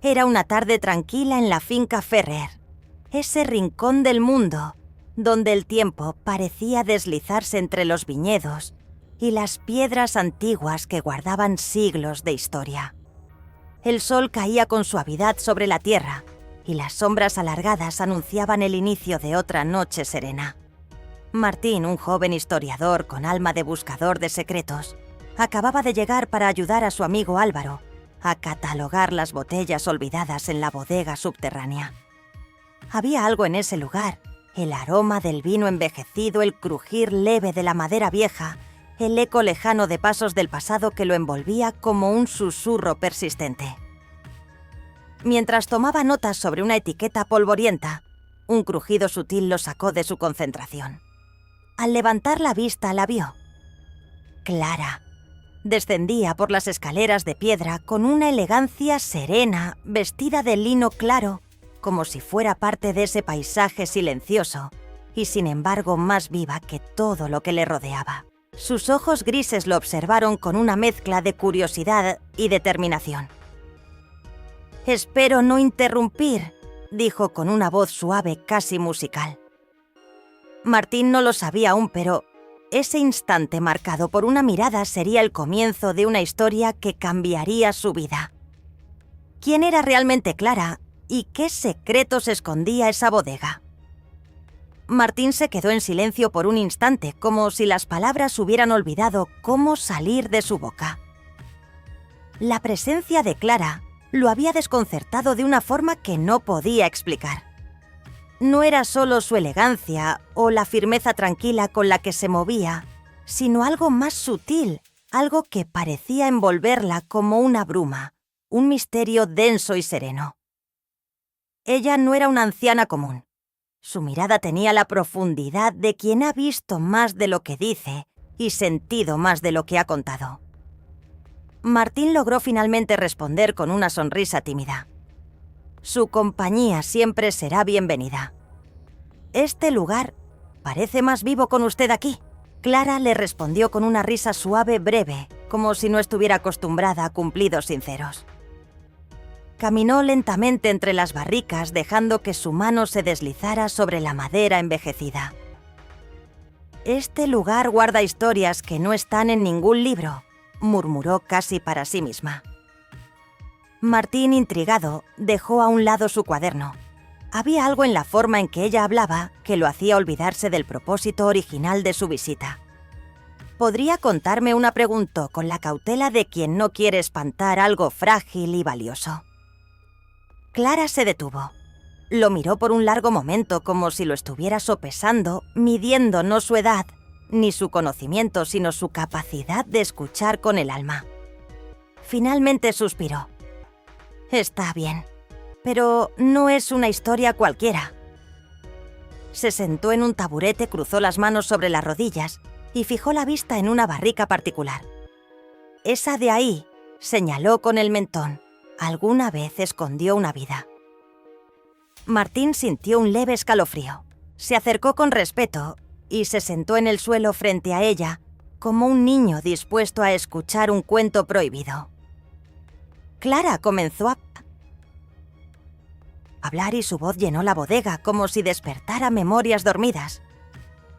Era una tarde tranquila en la finca Ferrer, ese rincón del mundo donde el tiempo parecía deslizarse entre los viñedos y las piedras antiguas que guardaban siglos de historia. El sol caía con suavidad sobre la tierra y las sombras alargadas anunciaban el inicio de otra noche serena. Martín, un joven historiador con alma de buscador de secretos, acababa de llegar para ayudar a su amigo Álvaro a catalogar las botellas olvidadas en la bodega subterránea. Había algo en ese lugar, el aroma del vino envejecido, el crujir leve de la madera vieja, el eco lejano de pasos del pasado que lo envolvía como un susurro persistente. Mientras tomaba notas sobre una etiqueta polvorienta, un crujido sutil lo sacó de su concentración. Al levantar la vista la vio. Clara. Descendía por las escaleras de piedra con una elegancia serena, vestida de lino claro, como si fuera parte de ese paisaje silencioso y sin embargo más viva que todo lo que le rodeaba. Sus ojos grises lo observaron con una mezcla de curiosidad y determinación. «Espero no interrumpir», dijo con una voz suave casi musical. Martín no lo sabía aún, pero ese instante marcado por una mirada sería el comienzo de una historia que cambiaría su vida. ¿Quién era realmente Clara y qué secretos escondía esa bodega? Martín se quedó en silencio por un instante, como si las palabras hubieran olvidado cómo salir de su boca. La presencia de Clara lo había desconcertado de una forma que no podía explicar. No era solo su elegancia o la firmeza tranquila con la que se movía, sino algo más sutil, algo que parecía envolverla como una bruma, un misterio denso y sereno. Ella no era una anciana común. Su mirada tenía la profundidad de quien ha visto más de lo que dice y sentido más de lo que ha contado. Martín logró finalmente responder con una sonrisa tímida. Su compañía siempre será bienvenida. Este lugar parece más vivo con usted aquí. Clara le respondió con una risa suave breve, como si no estuviera acostumbrada a cumplidos sinceros. Caminó lentamente entre las barricas, dejando que su mano se deslizara sobre la madera envejecida. «Este lugar guarda historias que no están en ningún libro», murmuró casi para sí misma. Martín, intrigado, dejó a un lado su cuaderno. Había algo en la forma en que ella hablaba que lo hacía olvidarse del propósito original de su visita. «¿Podría contarme una?», preguntó con la cautela de quien no quiere espantar algo frágil y valioso. Clara se detuvo. Lo miró por un largo momento como si lo estuviera sopesando, midiendo no su edad, ni su conocimiento, sino su capacidad de escuchar con el alma. Finalmente suspiró. «Está bien, pero no es una historia cualquiera». Se sentó en un taburete, cruzó las manos sobre las rodillas y fijó la vista en una barrica particular. «Esa de ahí», señaló con el mentón, «alguna vez escondió una vida». Martín sintió un leve escalofrío. Se acercó con respeto y se sentó en el suelo frente a ella, como un niño dispuesto a escuchar un cuento prohibido. Clara comenzó a hablar y su voz llenó la bodega como si despertara memorias dormidas.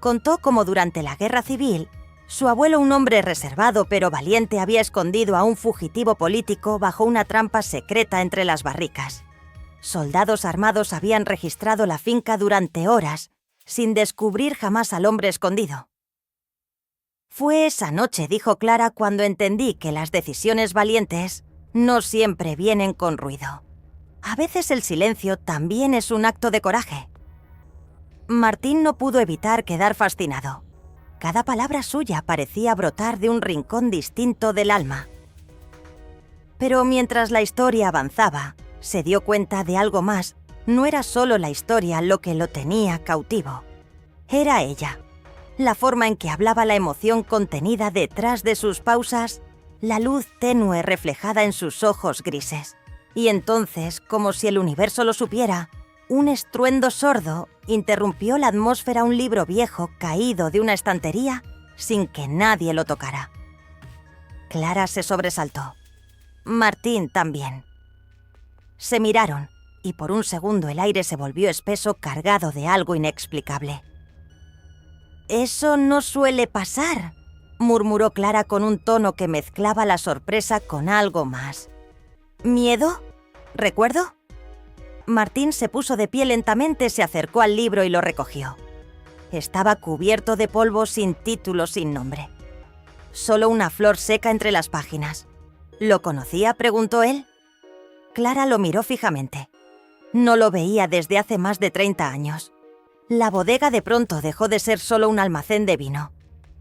Contó cómo durante la Guerra Civil, su abuelo, un hombre reservado pero valiente, había escondido a un fugitivo político bajo una trampa secreta entre las barricas. Soldados armados habían registrado la finca durante horas, sin descubrir jamás al hombre escondido. «Fue esa noche», dijo Clara, «cuando entendí que las decisiones valientes no siempre vienen con ruido. A veces el silencio también es un acto de coraje». Martín no pudo evitar quedar fascinado. Cada palabra suya parecía brotar de un rincón distinto del alma. Pero mientras la historia avanzaba, se dio cuenta de algo más. No era solo la historia lo que lo tenía cautivo. Era ella. La forma en que hablaba, la emoción contenida detrás de sus pausas, la luz tenue reflejada en sus ojos grises. Y entonces, como si el universo lo supiera, un estruendo sordo interrumpió la atmósfera, un libro viejo caído de una estantería sin que nadie lo tocara. Clara se sobresaltó. Martín también. Se miraron, y por un segundo el aire se volvió espeso, cargado de algo inexplicable. «Eso no suele pasar», murmuró Clara con un tono que mezclaba la sorpresa con algo más. «¿Miedo? ¿Recuerdo?» Martín se puso de pie lentamente, se acercó al libro y lo recogió. Estaba cubierto de polvo, sin título, sin nombre. Solo una flor seca entre las páginas. «¿Lo conocía?», preguntó él. Clara lo miró fijamente. No lo veía desde hace más de 30 años. La bodega de pronto dejó de ser solo un almacén de vino.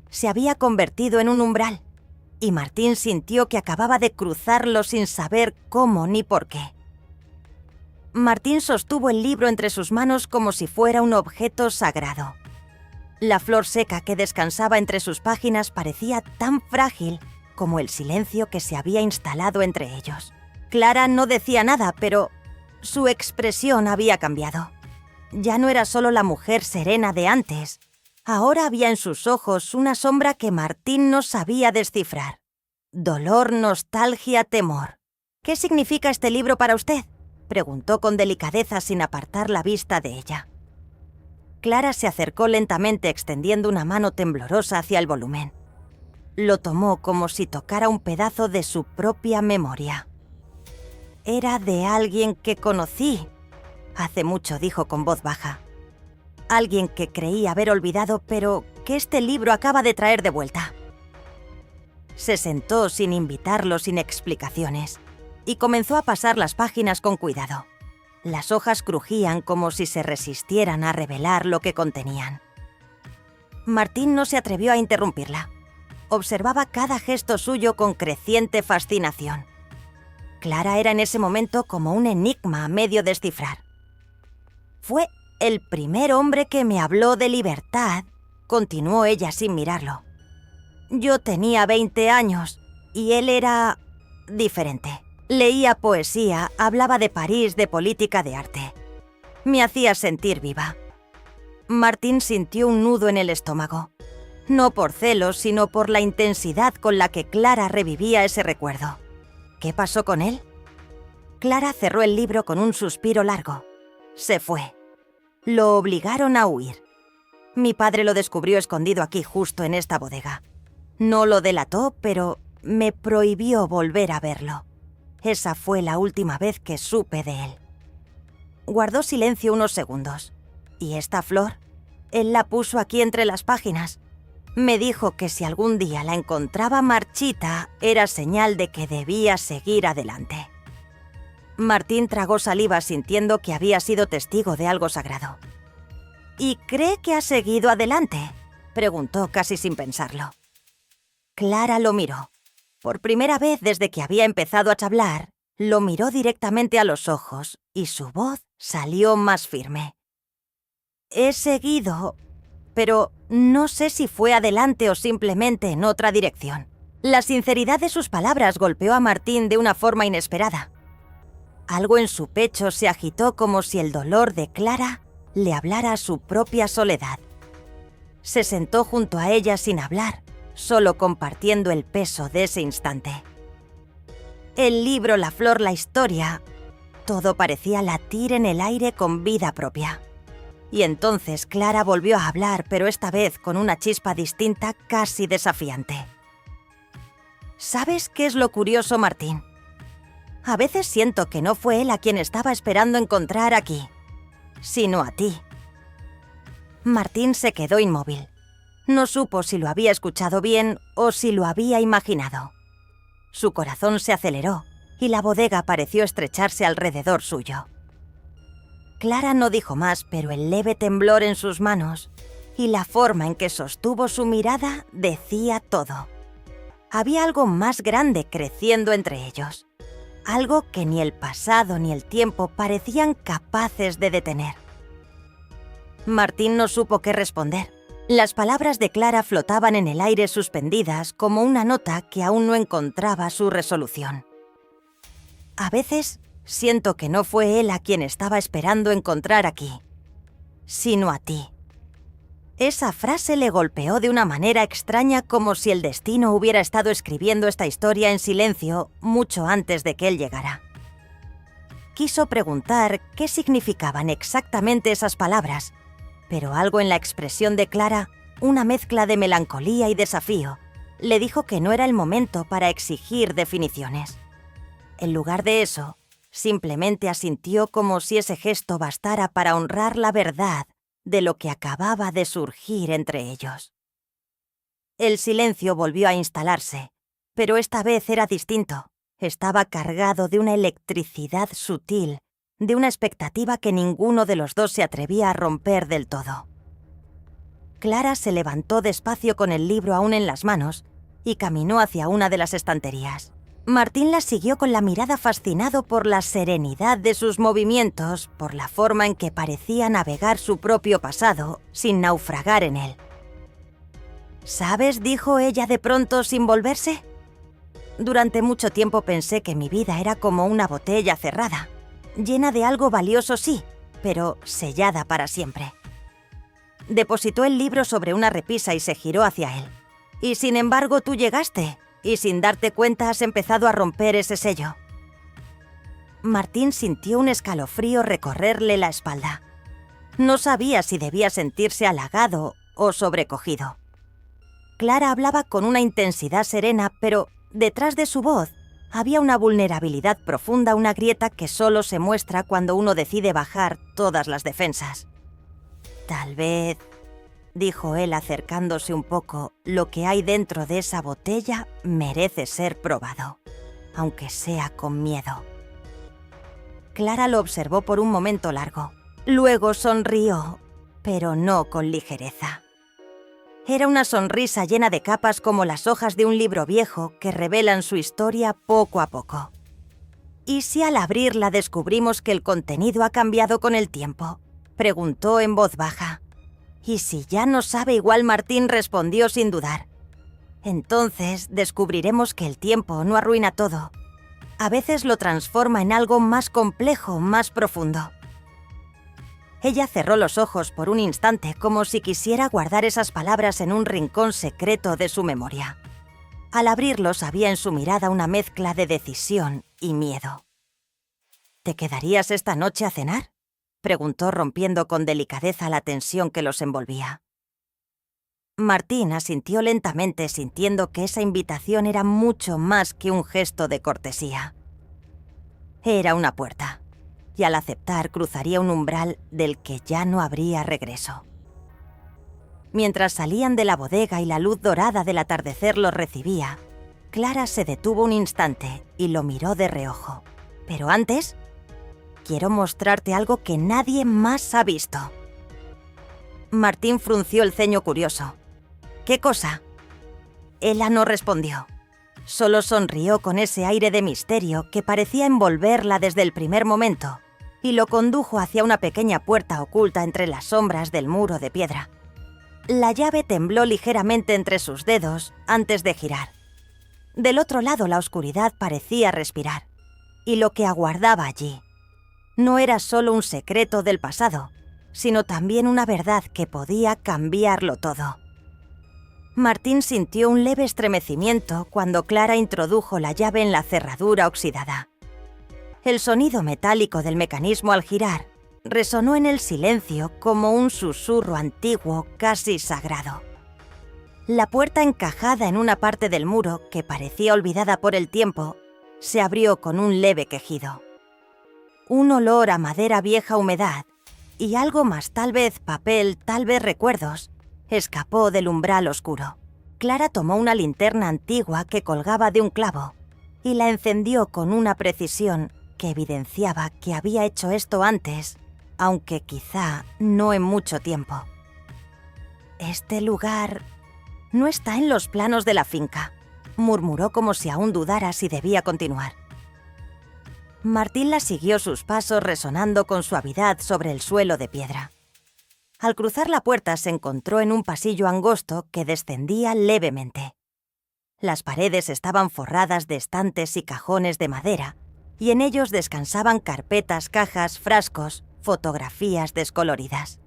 Se había convertido en un umbral, y Martín sintió que acababa de cruzarlo sin saber cómo ni por qué. Martín sostuvo el libro entre sus manos como si fuera un objeto sagrado. La flor seca que descansaba entre sus páginas parecía tan frágil como el silencio que se había instalado entre ellos. Clara no decía nada, pero su expresión había cambiado. Ya no era solo la mujer serena de antes. Ahora había en sus ojos una sombra que Martín no sabía descifrar. Dolor, nostalgia, temor. «¿Qué significa este libro para usted?», preguntó con delicadeza sin apartar la vista de ella. Clara se acercó lentamente, extendiendo una mano temblorosa hacia el volumen. Lo tomó como si tocara un pedazo de su propia memoria. «Era de alguien que conocí hace mucho», dijo con voz baja. «Alguien que creí haber olvidado, pero que este libro acaba de traer de vuelta». Se sentó sin invitarlo, sin explicaciones, y comenzó a pasar las páginas con cuidado. Las hojas crujían como si se resistieran a revelar lo que contenían. Martín no se atrevió a interrumpirla. Observaba cada gesto suyo con creciente fascinación. Clara era en ese momento como un enigma a medio descifrar. «Fue el primer hombre que me habló de libertad», continuó ella sin mirarlo. «Yo tenía 20 años y él era diferente. Leía poesía, hablaba de París, de política, de arte. Me hacía sentir viva». Martín sintió un nudo en el estómago. No por celos, sino por la intensidad con la que Clara revivía ese recuerdo. ¿Qué pasó con él? Clara cerró el libro con un suspiro largo. Se fue. Lo obligaron a huir. Mi padre lo descubrió escondido aquí, justo en esta bodega. No lo delató, pero me prohibió volver a verlo. Esa fue la última vez que supe de él. Guardó silencio unos segundos. ¿Y esta flor? Él la puso aquí entre las páginas. Me dijo que si algún día la encontraba marchita, era señal de que debía seguir adelante. Martín tragó saliva sintiendo que había sido testigo de algo sagrado. «¿Y cree que ha seguido adelante?», preguntó casi sin pensarlo. Clara lo miró. Por primera vez desde que había empezado a charlar, lo miró directamente a los ojos y su voz salió más firme. «He seguido, pero no sé si fue adelante o simplemente en otra dirección». La sinceridad de sus palabras golpeó a Martín de una forma inesperada. Algo en su pecho se agitó como si el dolor de Clara le hablara a su propia soledad. Se sentó junto a ella sin hablar, solo compartiendo el peso de ese instante. El libro, la flor, la historia, todo parecía latir en el aire con vida propia. Y entonces Clara volvió a hablar, pero esta vez con una chispa distinta, casi desafiante. «¿Sabes qué es lo curioso, Martín? A veces siento que no fue él a quien estaba esperando encontrar aquí, sino a ti». Martín se quedó inmóvil. No supo si lo había escuchado bien o si lo había imaginado. Su corazón se aceleró y la bodega pareció estrecharse alrededor suyo. Clara no dijo más, pero el leve temblor en sus manos y la forma en que sostuvo su mirada decía todo. Había algo más grande creciendo entre ellos, algo que ni el pasado ni el tiempo parecían capaces de detener. Martín no supo qué responder. Las palabras de Clara flotaban en el aire suspendidas como una nota que aún no encontraba su resolución. «A veces siento que no fue él a quien estaba esperando encontrar aquí, sino a ti». Esa frase le golpeó de una manera extraña, como si el destino hubiera estado escribiendo esta historia en silencio mucho antes de que él llegara. Quiso preguntar qué significaban exactamente esas palabras, pero algo en la expresión de Clara, una mezcla de melancolía y desafío, le dijo que no era el momento para exigir definiciones. En lugar de eso, simplemente asintió como si ese gesto bastara para honrar la verdad de lo que acababa de surgir entre ellos. El silencio volvió a instalarse, pero esta vez era distinto. Estaba cargado de una electricidad sutil, de una expectativa que ninguno de los dos se atrevía a romper del todo. Clara se levantó despacio con el libro aún en las manos y caminó hacia una de las estanterías. Martín la siguió con la mirada fascinado por la serenidad de sus movimientos, por la forma en que parecía navegar su propio pasado sin naufragar en él. «¿Sabes?», dijo ella de pronto sin volverse. «Durante mucho tiempo pensé que mi vida era como una botella cerrada, llena de algo valioso sí, pero sellada para siempre». Depositó el libro sobre una repisa y se giró hacia él. «Y sin embargo tú llegaste, y sin darte cuenta has empezado a romper ese sello». Martín sintió un escalofrío recorrerle la espalda. No sabía si debía sentirse halagado o sobrecogido. Clara hablaba con una intensidad serena, pero detrás de su voz había una vulnerabilidad profunda, una grieta que solo se muestra cuando uno decide bajar todas las defensas. «Tal vez», dijo él acercándose un poco, «lo que hay dentro de esa botella merece ser probado, aunque sea con miedo». Clara lo observó por un momento largo. Luego sonrió, pero no con ligereza. Era una sonrisa llena de capas como las hojas de un libro viejo que revelan su historia poco a poco. «¿Y si al abrirla descubrimos que el contenido ha cambiado con el tiempo?», preguntó en voz baja. «¿Y si ya no sabe igual?», Martín respondió sin dudar. «Entonces descubriremos que el tiempo no arruina todo. A veces lo transforma en algo más complejo, más profundo». Ella cerró los ojos por un instante como si quisiera guardar esas palabras en un rincón secreto de su memoria. Al abrirlos había en su mirada una mezcla de decisión y miedo. «¿Te quedarías esta noche a cenar?», preguntó rompiendo con delicadeza la tensión que los envolvía. Martín asintió lentamente, sintiendo que esa invitación era mucho más que un gesto de cortesía. Era una puerta, y al aceptar cruzaría un umbral del que ya no habría regreso. Mientras salían de la bodega y la luz dorada del atardecer los recibía, Clara se detuvo un instante y lo miró de reojo. «Pero antes, quiero mostrarte algo que nadie más ha visto». Martín frunció el ceño curioso. «¿Qué cosa?». Ella no respondió. Solo sonrió con ese aire de misterio que parecía envolverla desde el primer momento y lo condujo hacia una pequeña puerta oculta entre las sombras del muro de piedra. La llave tembló ligeramente entre sus dedos antes de girar. Del otro lado la oscuridad parecía respirar, y lo que aguardaba allí no era solo un secreto del pasado, sino también una verdad que podía cambiarlo todo. Martín sintió un leve estremecimiento cuando Clara introdujo la llave en la cerradura oxidada. El sonido metálico del mecanismo al girar resonó en el silencio como un susurro antiguo casi sagrado. La puerta encajada en una parte del muro, que parecía olvidada por el tiempo, se abrió con un leve quejido. Un olor a madera vieja, humedad y algo más, tal vez papel, tal vez recuerdos, escapó del umbral oscuro. Clara tomó una linterna antigua que colgaba de un clavo y la encendió con una precisión que evidenciaba que había hecho esto antes, aunque quizá no en mucho tiempo. «Este lugar no está en los planos de la finca», murmuró como si aún dudara si debía continuar. Martín la siguió sus pasos resonando con suavidad sobre el suelo de piedra. Al cruzar la puerta se encontró en un pasillo angosto que descendía levemente. Las paredes estaban forradas de estantes y cajones de madera, y en ellos descansaban carpetas, cajas, frascos, fotografías descoloridas.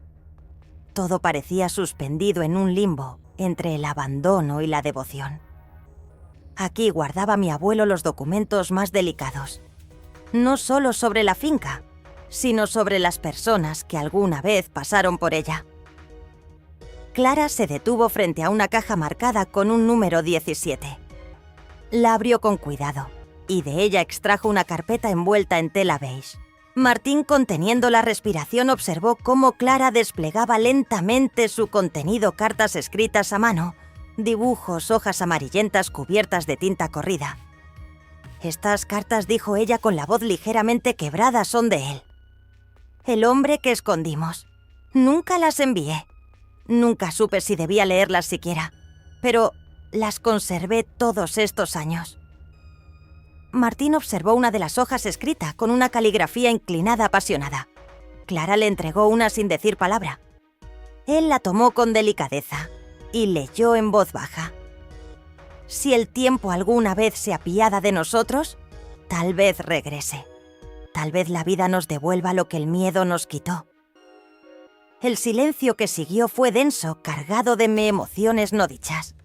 Todo parecía suspendido en un limbo entre el abandono y la devoción. Aquí guardaba mi abuelo los documentos más delicados. no solo sobre la finca, sino sobre las personas que alguna vez pasaron por ella. Clara se detuvo frente a una caja marcada con un número 17. La abrió con cuidado y de ella extrajo una carpeta envuelta en tela beige. Martín, conteniendo la respiración, observó cómo Clara desplegaba lentamente su contenido: cartas escritas a mano, dibujos, hojas amarillentas cubiertas de tinta corrida. Estas cartas, dijo ella con la voz ligeramente quebrada, son de él. El hombre que escondimos. Nunca las envié. Nunca supe si debía leerlas siquiera, pero las conservé todos estos años. Martín observó una de las hojas escrita con una caligrafía inclinada apasionada. Clara le entregó una sin decir palabra. Él la tomó con delicadeza y leyó en voz baja. Si el tiempo alguna vez se apiada de nosotros, tal vez regrese. Tal vez la vida nos devuelva lo que el miedo nos quitó. El silencio que siguió fue denso, cargado de emociones no dichas.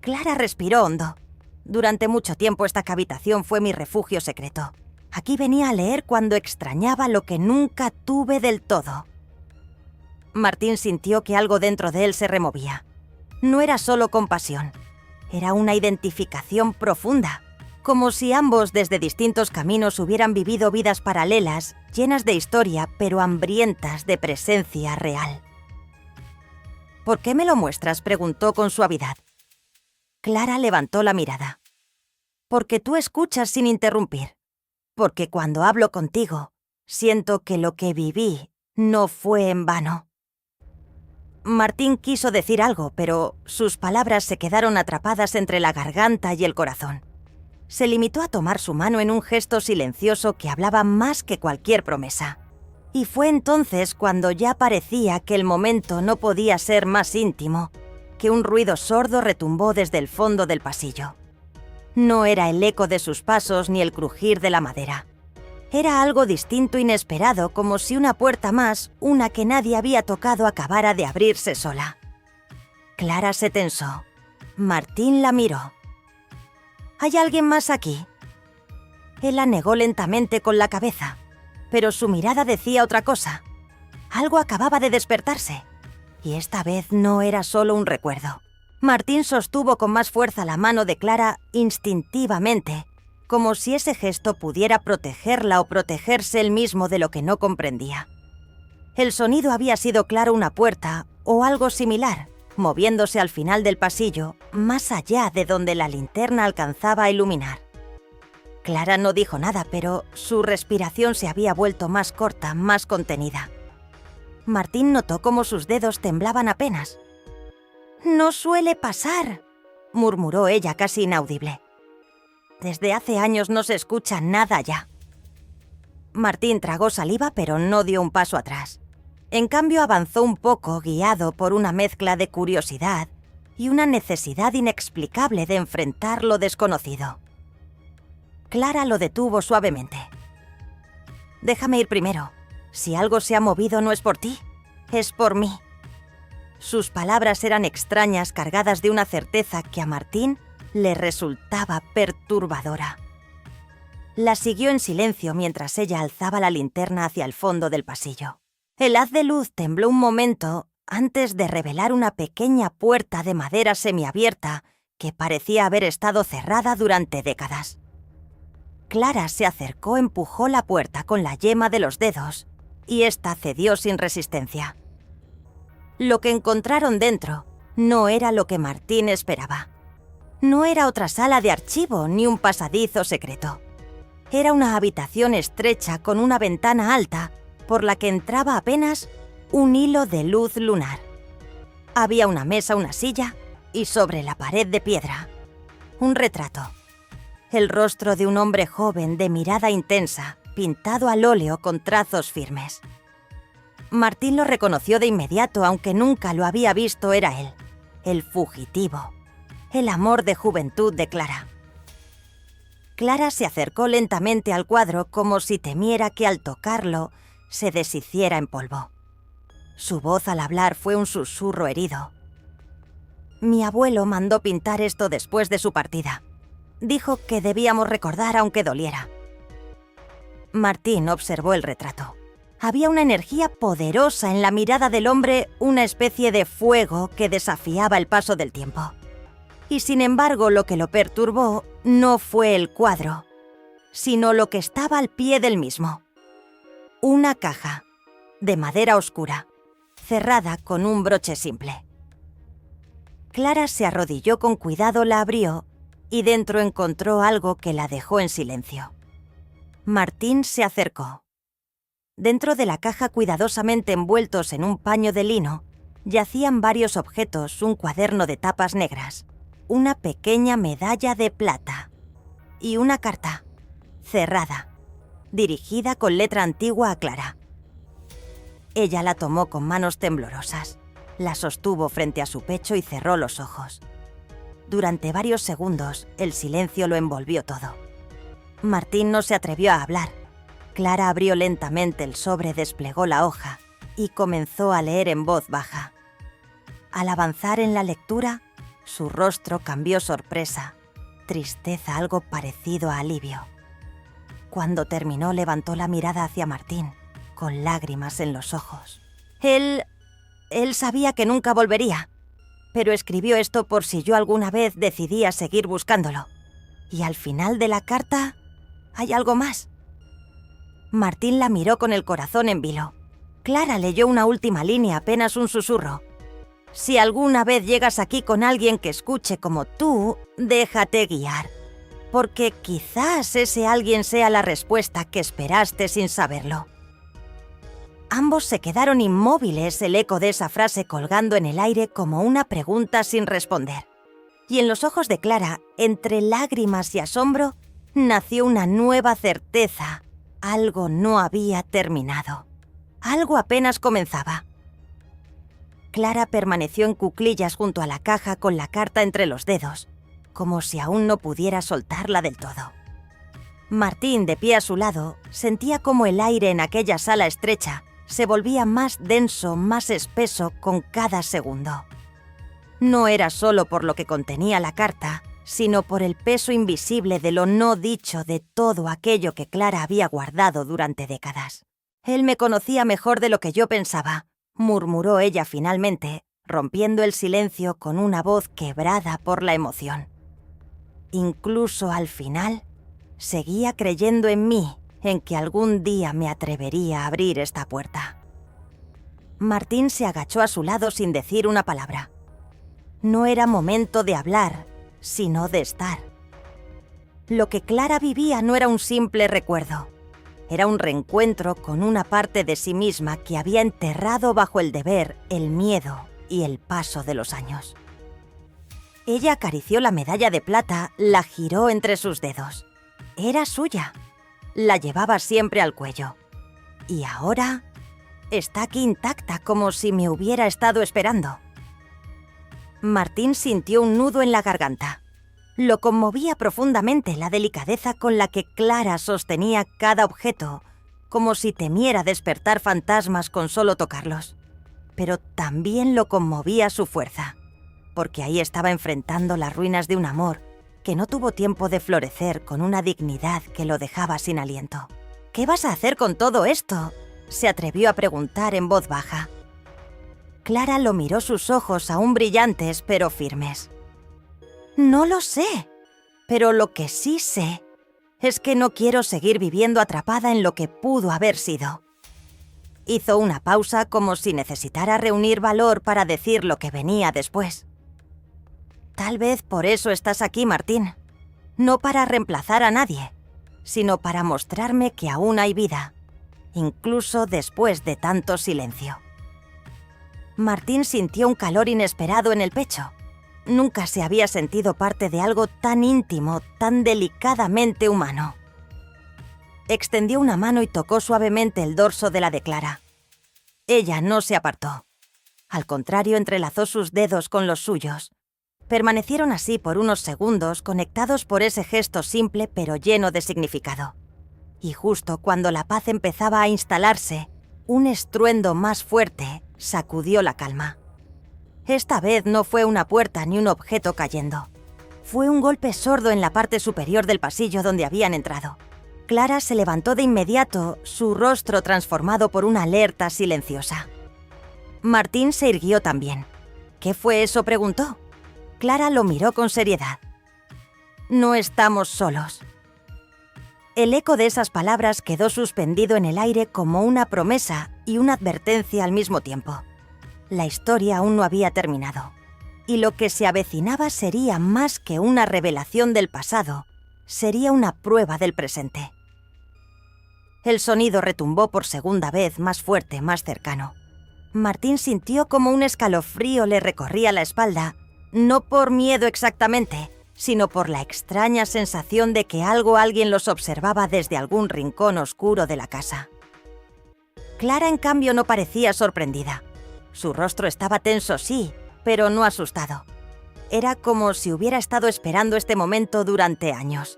Clara respiró hondo. Durante mucho tiempo esta habitación fue mi refugio secreto. Aquí venía a leer cuando extrañaba lo que nunca tuve del todo. Martín sintió que algo dentro de él se removía. No era solo compasión, era una identificación profunda, como si ambos desde distintos caminos hubieran vivido vidas paralelas, llenas de historia, pero hambrientas de presencia real. ¿Por qué me lo muestras?, preguntó con suavidad. Clara levantó la mirada. Porque tú escuchas sin interrumpir. Porque cuando hablo contigo, siento que lo que viví no fue en vano. Martín quiso decir algo, pero sus palabras se quedaron atrapadas entre la garganta y el corazón. Se limitó a tomar su mano en un gesto silencioso que hablaba más que cualquier promesa. Y fue entonces cuando ya parecía que el momento no podía ser más íntimo, que un ruido sordo retumbó desde el fondo del pasillo. No era el eco de sus pasos ni el crujir de la madera. Era algo distinto, inesperado, como si una puerta más, una que nadie había tocado, acabara de abrirse sola. Clara se tensó. Martín la miró. ¿Hay alguien más aquí? Él la negó lentamente con la cabeza, pero su mirada decía otra cosa. Algo acababa de despertarse. Y esta vez no era solo un recuerdo. Martín sostuvo con más fuerza la mano de Clara instintivamente, como si ese gesto pudiera protegerla o protegerse él mismo de lo que no comprendía. El sonido había sido, claro, una puerta o algo similar, moviéndose al final del pasillo, más allá de donde la linterna alcanzaba a iluminar. Clara no dijo nada, pero su respiración se había vuelto más corta, más contenida. Martín notó cómo sus dedos temblaban apenas. «No suele pasar», murmuró ella casi inaudible. «Desde hace años no se escucha nada ya». Martín tragó saliva, pero no dio un paso atrás. En cambio, avanzó un poco, guiado por una mezcla de curiosidad y una necesidad inexplicable de enfrentar lo desconocido. Clara lo detuvo suavemente. «Déjame ir primero. Si algo se ha movido no es por ti, es por mí». Sus palabras eran extrañas, cargadas de una certeza que a Martín le resultaba perturbadora. La siguió en silencio mientras ella alzaba la linterna hacia el fondo del pasillo. El haz de luz tembló un momento antes de revelar una pequeña puerta de madera semiabierta que parecía haber estado cerrada durante décadas. Clara se acercó, empujó la puerta con la yema de los dedos y ésta cedió sin resistencia. Lo que encontraron dentro no era lo que Martín esperaba. No era otra sala de archivo ni un pasadizo secreto. Era una habitación estrecha con una ventana alta por la que entraba apenas un hilo de luz lunar. Había una mesa, una silla y sobre la pared de piedra un retrato. El rostro de un hombre joven de mirada intensa, pintado al óleo con trazos firmes. Martín lo reconoció de inmediato, aunque nunca lo había visto. Era él, el fugitivo, el amor de juventud de Clara. Clara se acercó lentamente al cuadro como si temiera que al tocarlo se deshiciera en polvo. Su voz al hablar fue un susurro herido. Mi abuelo mandó pintar esto después de su partida. Dijo que debíamos recordar aunque doliera. Martín observó el retrato. Había una energía poderosa en la mirada del hombre, una especie de fuego que desafiaba el paso del tiempo. Y sin embargo, lo que lo perturbó no fue el cuadro, sino lo que estaba al pie del mismo. Una caja, de madera oscura, cerrada con un broche simple. Clara se arrodilló con cuidado, la abrió y dentro encontró algo que la dejó en silencio. Martín se acercó. Dentro de la caja, cuidadosamente envueltos en un paño de lino, yacían varios objetos, un cuaderno de tapas negras, una pequeña medalla de plata y una carta, cerrada, dirigida con letra antigua a Clara. Ella la tomó con manos temblorosas, la sostuvo frente a su pecho y cerró los ojos. Durante varios segundos, el silencio lo envolvió todo. Martín no se atrevió a hablar. Clara abrió lentamente el sobre, desplegó la hoja y comenzó a leer en voz baja. Al avanzar en la lectura, su rostro cambió sorpresa, tristeza, algo parecido a alivio. Cuando terminó, levantó la mirada hacia Martín, con lágrimas en los ojos. Él sabía que nunca volvería, pero escribió esto por si yo alguna vez decidía seguir buscándolo. Y al final de la carta hay algo más. Martín la miró con el corazón en vilo. Clara leyó una última línea, apenas un susurro. Si alguna vez llegas aquí con alguien que escuche como tú, déjate guiar. Porque quizás ese alguien sea la respuesta que esperaste sin saberlo. Ambos se quedaron inmóviles, el eco de esa frase colgando en el aire como una pregunta sin responder. Y en los ojos de Clara, entre lágrimas y asombro, nació una nueva certeza. Algo no había terminado. Algo apenas comenzaba. Clara permaneció en cuclillas junto a la caja con la carta entre los dedos, como si aún no pudiera soltarla del todo. Martín, de pie a su lado, sentía como el aire en aquella sala estrecha se volvía más denso, más espeso con cada segundo. No era solo por lo que contenía la carta, sino por el peso invisible de lo no dicho de todo aquello que Clara había guardado durante décadas. Él me conocía mejor de lo que yo pensaba, murmuró ella finalmente, rompiendo el silencio con una voz quebrada por la emoción. Incluso al final, seguía creyendo en mí, en que algún día me atrevería a abrir esta puerta. Martín se agachó a su lado sin decir una palabra. No era momento de hablar, sino de estar. Lo que Clara vivía no era un simple recuerdo. Era un reencuentro con una parte de sí misma que había enterrado bajo el deber, el miedo y el paso de los años. Ella acarició la medalla de plata, la giró entre sus dedos. Era suya. La llevaba siempre al cuello. Y ahora está aquí intacta, como si me hubiera estado esperando. Martín sintió un nudo en la garganta. Lo conmovía profundamente la delicadeza con la que Clara sostenía cada objeto, como si temiera despertar fantasmas con solo tocarlos. Pero también lo conmovía su fuerza, porque ahí estaba enfrentando las ruinas de un amor que no tuvo tiempo de florecer, con una dignidad que lo dejaba sin aliento. «¿Qué vas a hacer con todo esto?», se atrevió a preguntar en voz baja. Clara lo miró, sus ojos aún brillantes pero firmes. «No lo sé, pero lo que sí sé es que no quiero seguir viviendo atrapada en lo que pudo haber sido». Hizo una pausa como si necesitara reunir valor para decir lo que venía después. «Tal vez por eso estás aquí, Martín. No para reemplazar a nadie, sino para mostrarme que aún hay vida, incluso después de tanto silencio». Martín sintió un calor inesperado en el pecho. Nunca se había sentido parte de algo tan íntimo, tan delicadamente humano. Extendió una mano y tocó suavemente el dorso de la de Clara. Ella no se apartó. Al contrario, entrelazó sus dedos con los suyos. Permanecieron así por unos segundos, conectados por ese gesto simple pero lleno de significado. Y justo cuando la paz empezaba a instalarse, un estruendo más fuerte sacudió la calma. Esta vez no fue una puerta ni un objeto cayendo. Fue un golpe sordo en la parte superior del pasillo donde habían entrado. Clara se levantó de inmediato, su rostro transformado por una alerta silenciosa. Martín se irguió también. ¿Qué fue eso?, preguntó. Clara lo miró con seriedad. No estamos solos. El eco de esas palabras quedó suspendido en el aire como una promesa y una advertencia al mismo tiempo. La historia aún no había terminado, y lo que se avecinaba sería más que una revelación del pasado, sería una prueba del presente. El sonido retumbó por segunda vez, más fuerte, más cercano. Martín sintió como un escalofrío le recorría la espalda, no por miedo exactamente, sino por la extraña sensación de que alguien los observaba desde algún rincón oscuro de la casa. Clara, en cambio, no parecía sorprendida. Su rostro estaba tenso, sí, pero no asustado. Era como si hubiera estado esperando este momento durante años.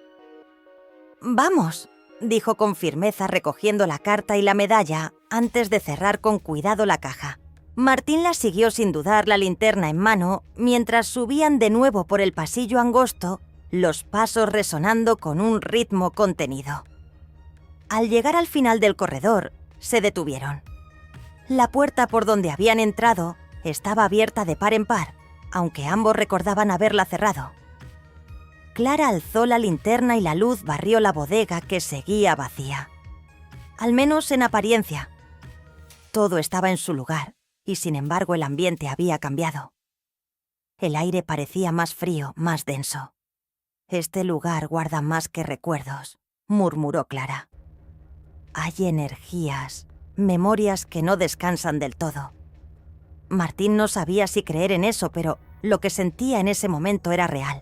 «Vamos», dijo con firmeza, recogiendo la carta y la medalla antes de cerrar con cuidado la caja. Martín la siguió sin dudar, la linterna en mano, mientras subían de nuevo por el pasillo angosto, los pasos resonando con un ritmo contenido. Al llegar al final del corredor, se detuvieron. La puerta por donde habían entrado estaba abierta de par en par, aunque ambos recordaban haberla cerrado. Clara alzó la linterna y la luz barrió la bodega, que seguía vacía. Al menos en apariencia. Todo estaba en su lugar, y sin embargo el ambiente había cambiado. El aire parecía más frío, más denso. «Este lugar guarda más que recuerdos», murmuró Clara. «Hay energías, memorias que no descansan del todo». Martín no sabía si creer en eso, pero lo que sentía en ese momento era real.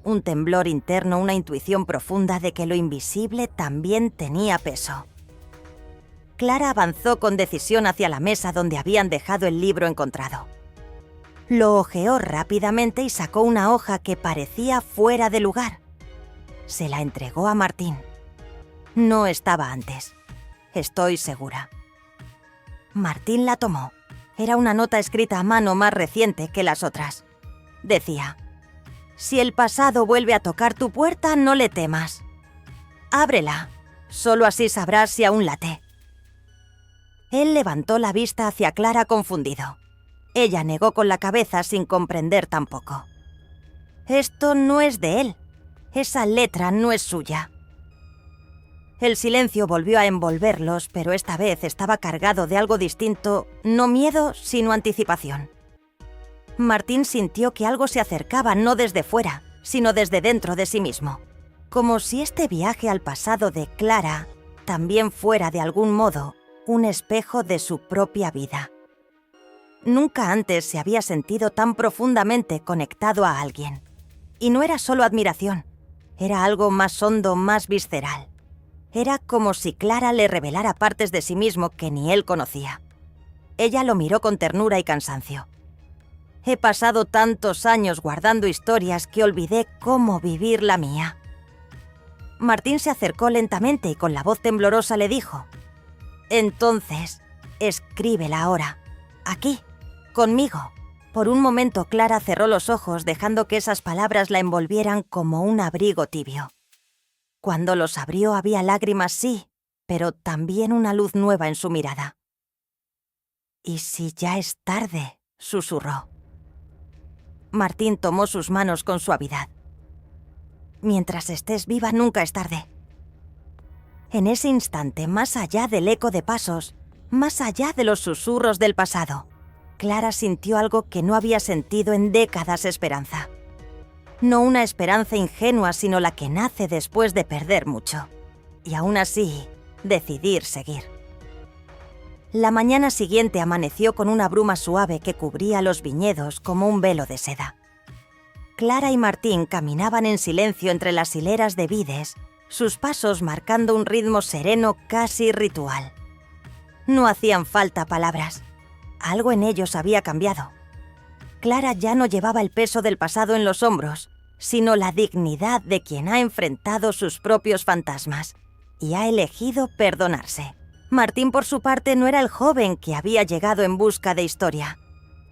Un temblor interno, una intuición profunda de que lo invisible también tenía peso. Clara avanzó con decisión hacia la mesa donde habían dejado el libro encontrado. Lo hojeó rápidamente y sacó una hoja que parecía fuera de lugar. Se la entregó a Martín. No estaba antes. Estoy segura. Martín la tomó. Era una nota escrita a mano más reciente que las otras. Decía: «Si el pasado vuelve a tocar tu puerta, no le temas. Ábrela. Solo así sabrás si aún late». Él levantó la vista hacia Clara confundido. Ella negó con la cabeza sin comprender tampoco. «Esto no es de él. Esa letra no es suya». El silencio volvió a envolverlos, pero esta vez estaba cargado de algo distinto, no miedo, sino anticipación. Martín sintió que algo se acercaba no desde fuera, sino desde dentro de sí mismo, como si este viaje al pasado de Clara también fuera de algún modo un espejo de su propia vida. Nunca antes se había sentido tan profundamente conectado a alguien. Y no era solo admiración, era algo más hondo, más visceral. Era como si Clara le revelara partes de sí mismo que ni él conocía. Ella lo miró con ternura y cansancio. «He pasado tantos años guardando historias que olvidé cómo vivir la mía». Martín se acercó lentamente y con la voz temblorosa le dijo: «Entonces, escríbela ahora, aquí, conmigo». Por un momento Clara cerró los ojos, dejando que esas palabras la envolvieran como un abrigo tibio. Cuando los abrió había lágrimas, sí, pero también una luz nueva en su mirada. «¿Y si ya es tarde?», susurró. Martín tomó sus manos con suavidad. «Mientras estés viva nunca es tarde». En ese instante, más allá del eco de pasos, más allá de los susurros del pasado, Clara sintió algo que no había sentido en décadas: esperanza. No una esperanza ingenua, sino la que nace después de perder mucho. Y aún así, decidir seguir. La mañana siguiente amaneció con una bruma suave que cubría los viñedos como un velo de seda. Clara y Martín caminaban en silencio entre las hileras de vides, sus pasos marcando un ritmo sereno casi ritual. No hacían falta palabras. Algo en ellos había cambiado. Clara ya no llevaba el peso del pasado en los hombros, sino la dignidad de quien ha enfrentado sus propios fantasmas y ha elegido perdonarse. Martín, por su parte, no era el joven que había llegado en busca de historia.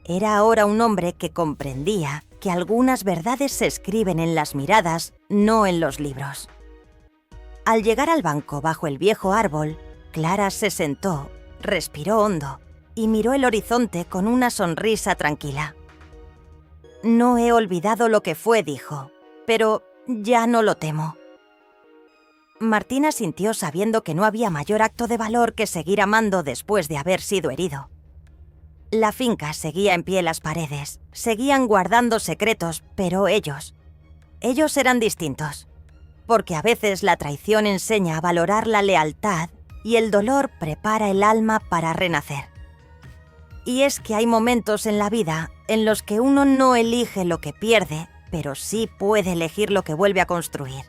Era ahora un hombre que comprendía que algunas verdades se escriben en las miradas, no en los libros. Al llegar al banco bajo el viejo árbol, Clara se sentó, respiró hondo y miró el horizonte con una sonrisa tranquila. «No he olvidado lo que fue», dijo, «pero ya no lo temo». Martín asintió sabiendo que no había mayor acto de valor que seguir amando después de haber sido herido. La finca seguía en pie, las paredes, seguían guardando secretos, pero ellos eran distintos. Porque a veces la traición enseña a valorar la lealtad y el dolor prepara el alma para renacer. Y es que hay momentos en la vida en los que uno no elige lo que pierde, pero sí puede elegir lo que vuelve a construir.